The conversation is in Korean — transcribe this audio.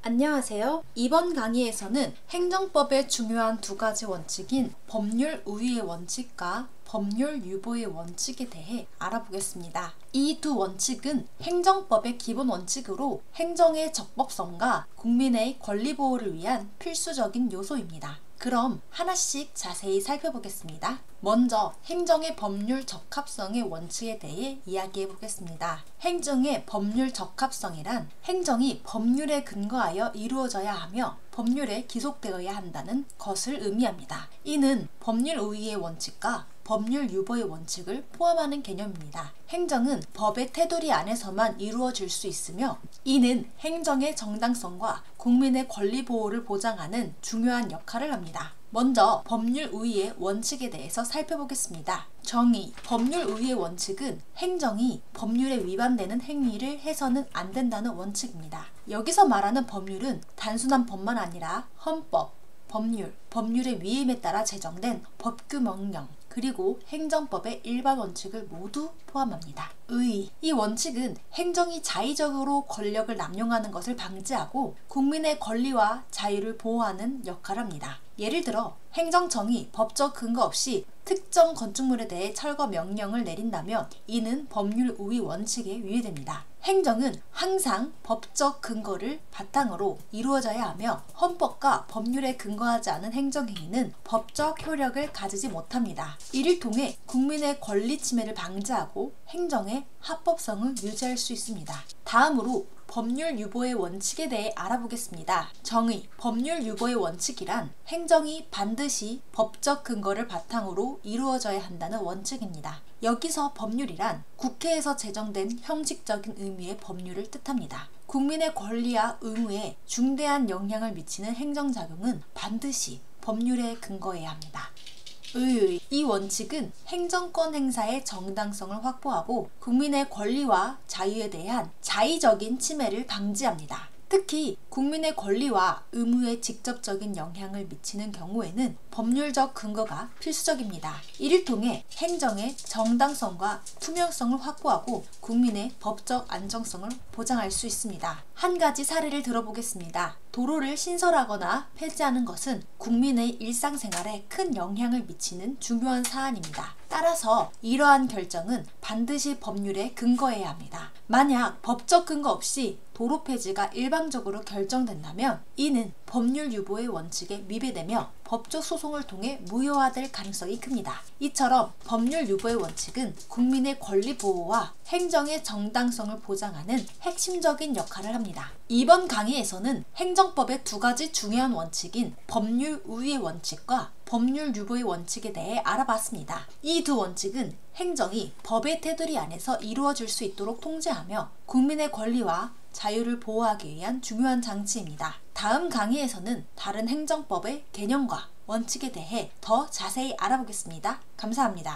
안녕하세요. 이번 강의에서는 행정법의 중요한 두 가지 원칙인 법률 우위의 원칙과 법률 유보의 원칙에 대해 알아보겠습니다. 이 두 원칙은 행정법의 기본 원칙으로 행정의 적법성과 국민의 권리 보호를 위한 필수적인 요소입니다. 그럼 하나씩 자세히 살펴보겠습니다. 먼저 행정의 법률 적합성의 원칙에 대해 이야기해 보겠습니다. 행정의 법률 적합성이란 행정이 법률에 근거하여 이루어져야 하며 법률에 기속되어야 한다는 것을 의미합니다. 이는 법률 우위의 원칙과 법률 유보의 원칙을 포함하는 개념입니다. 행정은 법의 테두리 안에서만 이루어질 수 있으며 이는 행정의 정당성과 국민의 권리 보호를 보장하는 중요한 역할을 합니다. 먼저 법률 우위의 원칙에 대해서 살펴보겠습니다. 정의, 법률 우위의 원칙은 행정이 법률에 위반되는 행위를 해서는 안 된다는 원칙입니다. 여기서 말하는 법률은 단순한 법만 아니라 헌법, 법률, 법률의 위임에 따라 제정된 법규 명령, 그리고 행정법의 일반 원칙을 모두 포함합니다. 의, 이 원칙은 행정이 자의적으로 권력을 남용하는 것을 방지하고 국민의 권리와 자유를 보호하는 역할을 합니다. 예를 들어 행정청이 법적 근거 없이 특정 건축물에 대해 철거 명령을 내린다면 이는 법률 우위 원칙에 위배됩니다. 행정은 항상 법적 근거를 바탕으로 이루어져야 하며 헌법과 법률에 근거하지 않은 행정행위는 법적 효력을 가지지 못합니다. 이를 통해 국민의 권리 침해를 방지하고 행정의 합법성을 유지할 수 있습니다. 다음으로 법률 유보의 원칙에 대해 알아보겠습니다. 정의, 법률 유보의 원칙이란 행정이 반드시 법적 근거를 바탕으로 이루어져야 한다는 원칙입니다. 여기서 법률이란 국회에서 제정된 형식적인 의미의 법률을 뜻합니다. 국민의 권리와 의무에 중대한 영향을 미치는 행정작용은 반드시 법률에 근거해야 합니다. 의, 이 원칙은 행정권 행사의 정당성을 확보하고 국민의 권리와 자유에 대한 자의적인 침해를 방지합니다. 특히 국민의 권리와 의무에 직접적인 영향을 미치는 경우에는 법률적 근거가 필수적입니다. 이를 통해 행정의 정당성과 투명성을 확보하고 국민의 법적 안정성을 보장할 수 있습니다. 한 가지 사례를 들어보겠습니다. 도로를 신설하거나 폐지하는 것은 국민의 일상생활에 큰 영향을 미치는 중요한 사안입니다. 따라서 이러한 결정은 반드시 법률에 근거해야 합니다. 만약 법적 근거 없이 도로 폐지가 일방적으로 결정된다면 이는 법률 유보의 원칙에 위배되며 법적 소송을 통해 무효화될 가능성이 큽니다. 이처럼 법률 유보의 원칙은 국민의 권리 보호와 행정의 정당성을 보장하는 핵심적인 역할을 합니다. 이번 강의에서는 행정법의 두 가지 중요한 원칙인 법률 우위의 원칙과 법률 유보의 원칙에 대해 알아봤습니다. 이 두 원칙은 행정이 법의 테두리 안에서 이루어질 수 있도록 통제하며 국민의 권리와 자유를 보호하기 위한 중요한 장치입니다. 다음 강의에서는 다른 행정법의 개념과 원칙에 대해 더 자세히 알아보겠습니다. 감사합니다.